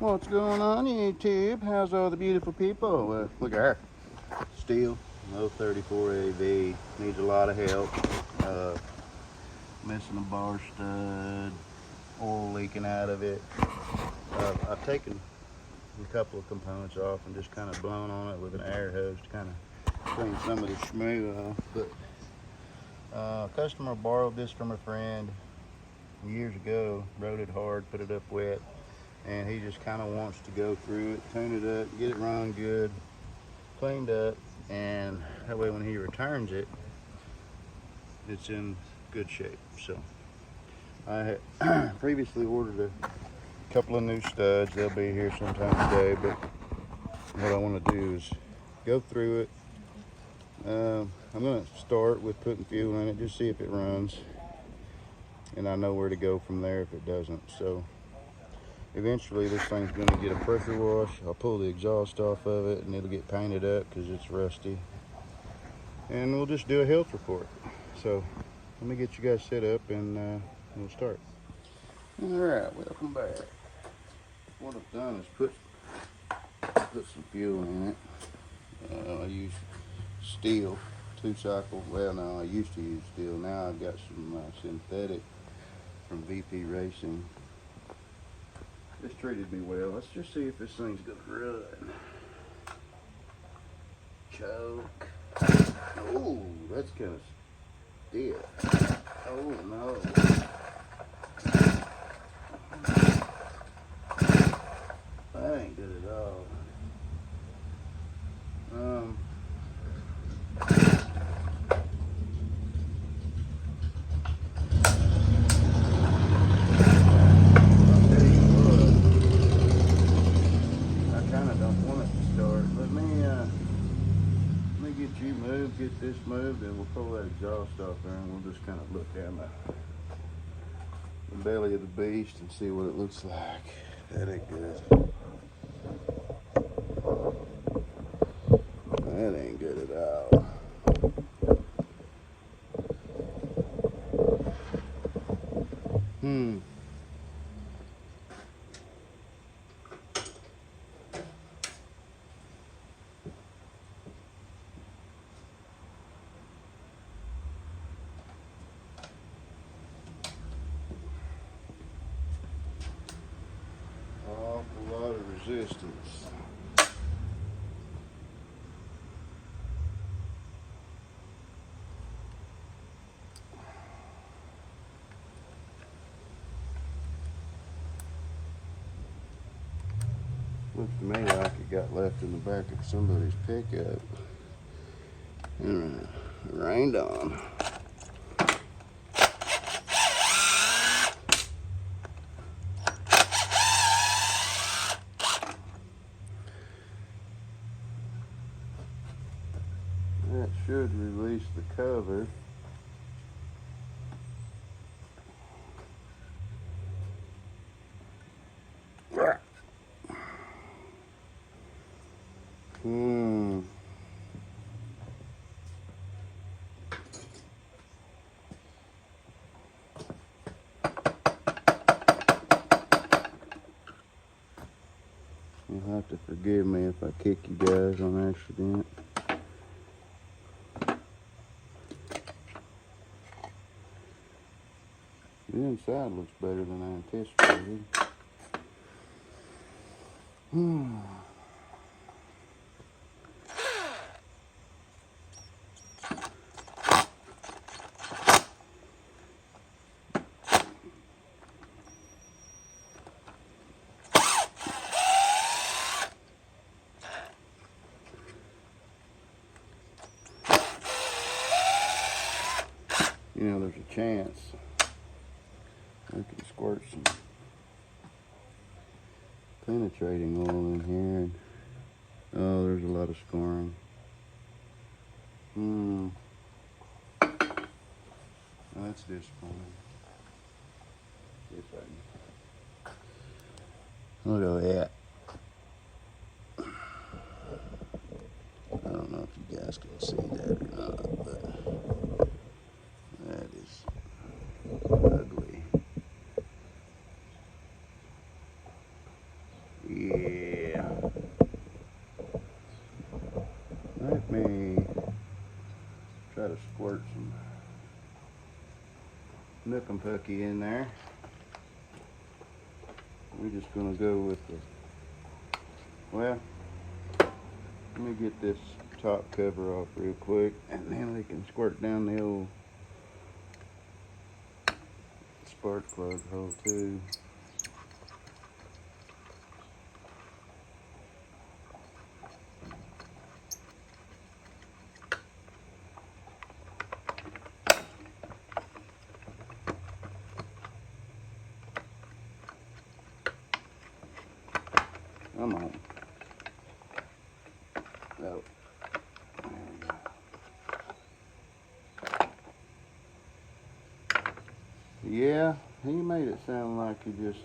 What's going on, YouTube? How's all the beautiful people? Look at her. Stihl, low 34 AV, needs a lot of help. Missing a bar stud, oil leaking out of it. I've taken a couple of components off and just kind of blown on it with an air hose to kind of clean some of the schmoo off. But a customer borrowed this from a friend years ago, rode it hard, put it up wet, and he just kind of wants to go through it, tune it up, get it run good, cleaned up, and that way when he returns it, it's in good shape. So I had previously ordered a couple of new studs. They'll be here sometime today, but what I want to do is go through it. I'm going to start with putting fuel in it, just see if it runs, and I know where to go from there if it doesn't. So eventually this thing's going to get a pressure wash. I'll pull the exhaust off of it and it'll get painted up because it's rusty, and we'll just do a health report. So let me get you guys set up and we'll start. All right, welcome back. What I've done is put some fuel in it. I use Stihl 2-cycle. Well, no, I used to use Stihl. Now I've got some synthetic from VP Racing. This treated me well. Let's just see if this thing's gonna run. Choke. Oh, that's kind of stiff. Oh no. That ain't good at all. Get this moved, and we'll pull that exhaust off there, and we'll just kind of look down the belly of the beast and see what it looks like. That ain't good. That ain't good at all. A lot of resistance. Looks to me like it got left in the back of somebody's pickup and rained on. That should release the cover. You'll have to forgive me if I kick you guys on accident. The inside looks better than I anticipated. You know, there's a chance we can squirt some penetrating oil in here. And, oh, there's a lot of scoring. Oh, that's disappointing. See if I can. Look at that. I don't know if you guys can see that or not, but that is ugly. Yeah. Let me try to squirt some Nook and Pucky in there. We're just gonna go with the, well, let me get this top cover off real quick, and then we can squirt down the old spark plug hole too. Come on. Oh, there we go. Yeah, he made it sound like he just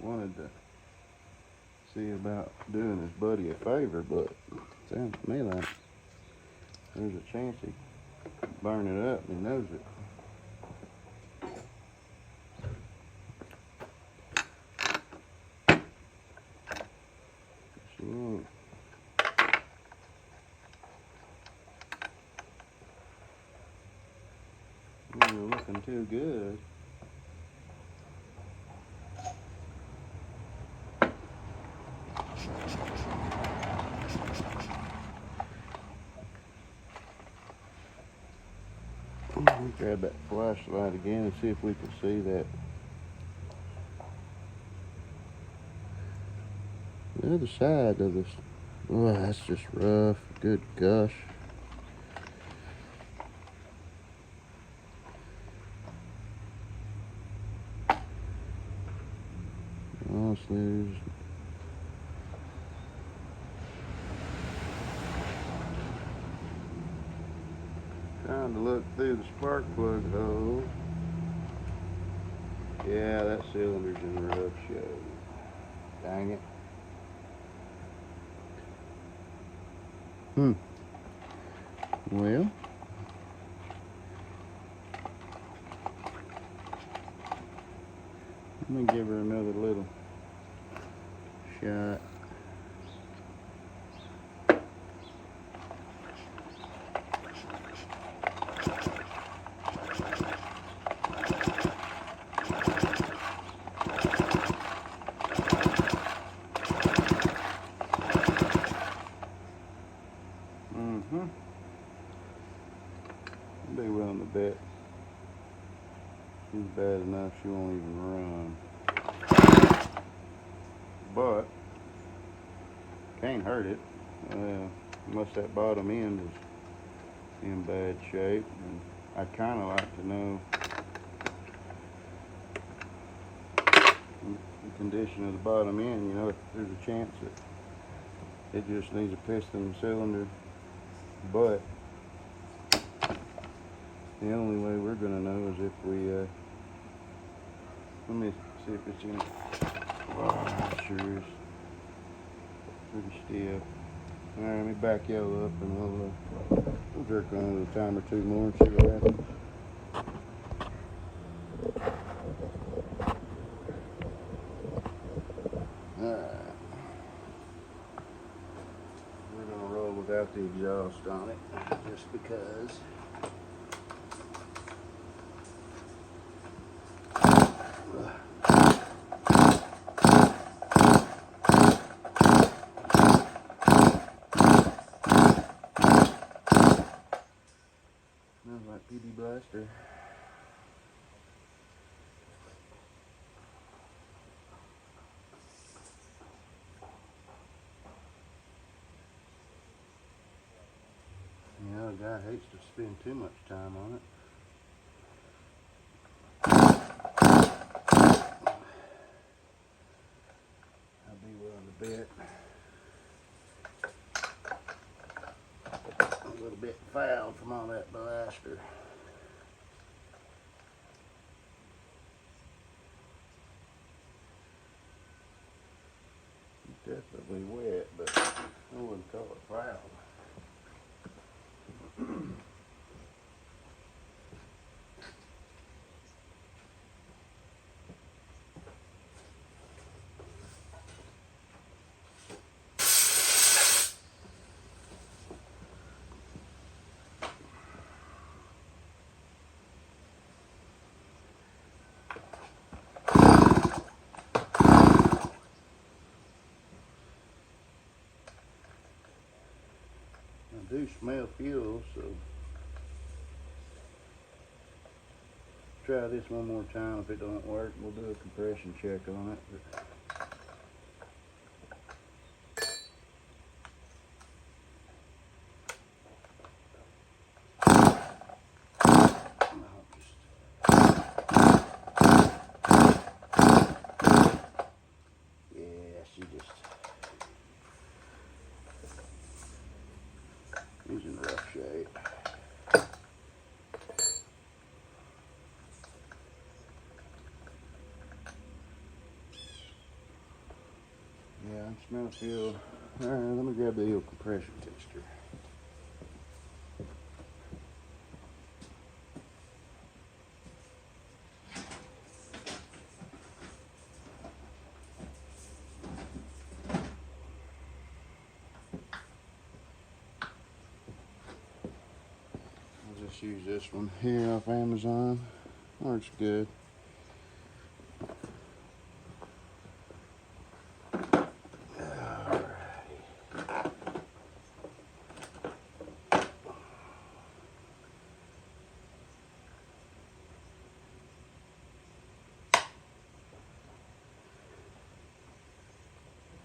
wanted to see about doing his buddy a favor, but it sounds to me like there's a chance he could burn it up and he knows it. She ain't. You're looking too good. Let me grab that flashlight again and see if we can see that. The other side of this, oh, that's just rough. Good gosh. Honestly, there's trying to look through the spark plug hole. Yeah, that cylinder's in rough shape. Dang it. Well, let me give her another little shot. I'd be willing to bet she's bad enough she won't even run. But can't hurt it. Unless that bottom end is in bad shape. And I'd kind of like to know the condition of the bottom end. You know, if there's a chance that it just needs a piston cylinder. But the only way we're going to know is if we, let me see if it's in. Oh, it sure is pretty stiff. Alright, let me back y'all up and we'll jerk on a time or two more and see what happens. Alright. We're going to roll without the exhaust on it, just because. Smells like PD Blaster. You know, a guy hates to spend too much time on it. I'd be willing to bet a little bit foul from all that blaster. Definitely wet, but I wouldn't call it foul. do smell fuel, so try this one more time. If it don't work, we'll do a compression check on it. But using rough shape. Yeah, I can smell fuel. Alright, let me grab the old compression tester. I'll just use this one here off Amazon. Works good.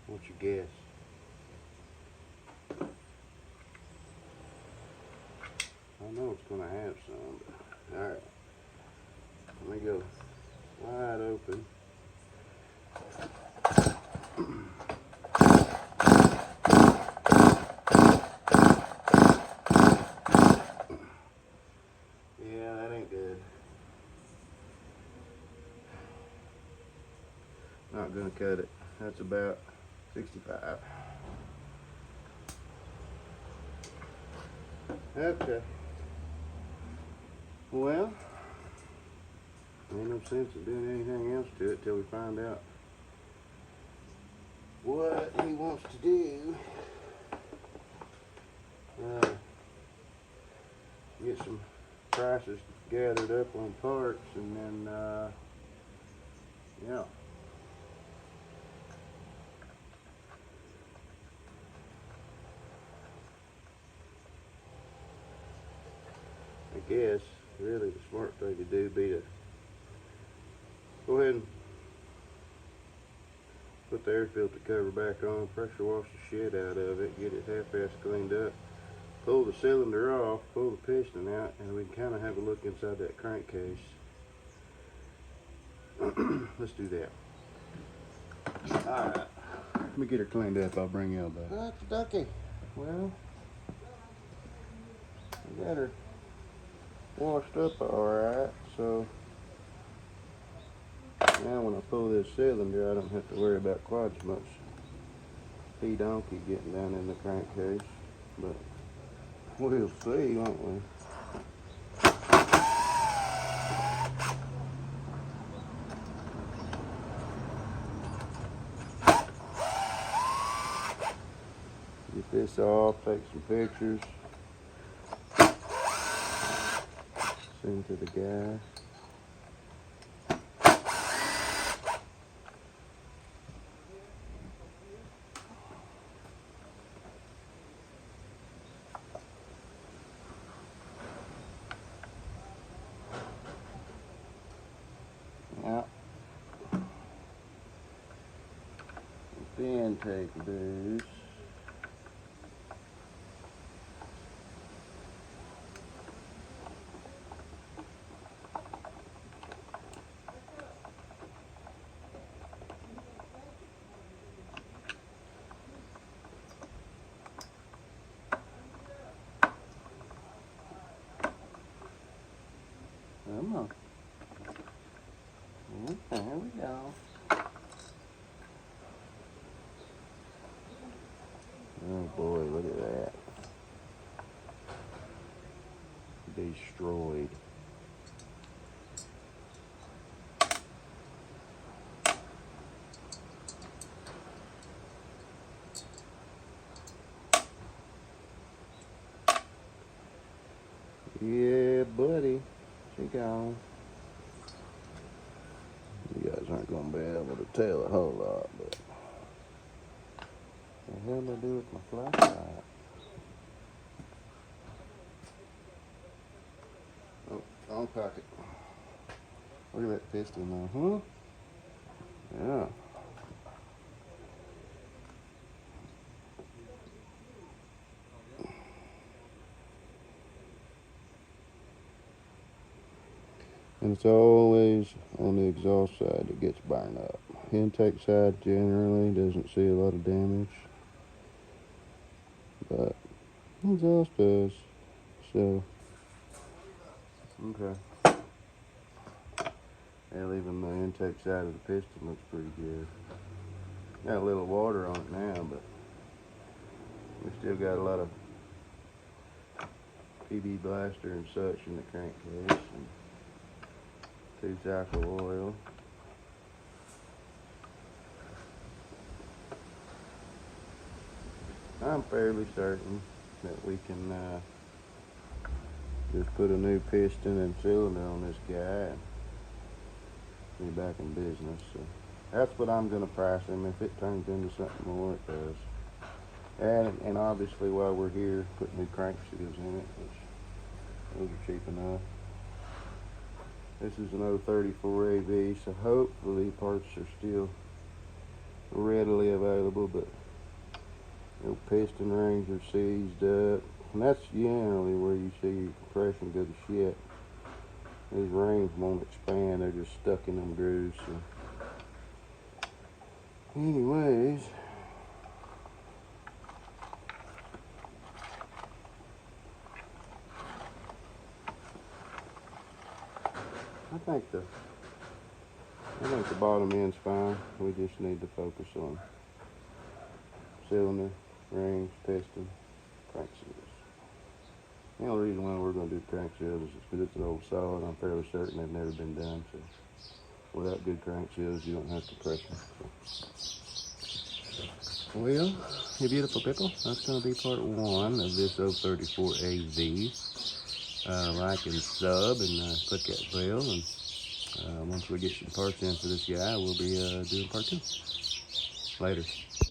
What's your guess? I know it's gonna have some, but alright. Let me go wide open. Yeah, that ain't good. Not gonna cut it. That's about 65. Okay. Well, ain't no sense in doing anything else to it till we find out what he wants to do. Get some prices gathered up on parts, and then yeah. I guess really the smart thing to do be to go ahead and put the air filter cover back on, pressure wash the shit out of it, get it half-ass cleaned up, pull the cylinder off, pull the piston out, and we can kind of have a look inside that crankcase. Let's do that. Alright, let me get her cleaned up, I'll bring y'all back. That's Ducky. Well, I got her washed up alright, so now when I pull this cylinder I don't have to worry about quite as much donkey getting down in the crankcase, but we'll see, won't we? Get this off, take some pictures, send to the guy. Yeah. The intake boost. Come on. There we go. Oh boy, look at that. Destroyed. Yeah, buddy. She gone. You guys aren't going to be able to tell a whole lot, but what the hell do I do with my flashlight? uncock it. Look at that piston now, huh? Yeah. And it's always on the exhaust side that gets burned up. Intake side generally doesn't see a lot of damage, but exhaust does. So, okay. And even the intake side of the piston looks pretty good. Got a little water on it now, but we still got a lot of PB blaster and such in the crankcase, and 2-cycle oil. I'm fairly certain that we can just put a new piston and cylinder on this guy and be back in business. So that's what I'm going to price him. If it turns into something more, it does. And obviously while we're here, put new crank seals in it, which those are cheap enough. This is an 034 AV, so hopefully parts are still readily available, but the piston rings are seized up, and that's generally where you see compression go to shit. These rings won't expand, they're just stuck in them grooves. So anyways, I think the bottom end's fine. We just need to focus on cylinder, rings, piston, crank seals. The only reason why we're going to do crank seals is because it's an old solid. I'm fairly certain they've never been done. So without good crank seals, you don't have to press them. So. Well, you beautiful people, that's going to be part 1 of this 034 AV. Like and sub and click that bell, and once we get some parts in for this guy, we'll be doing part 2. Later.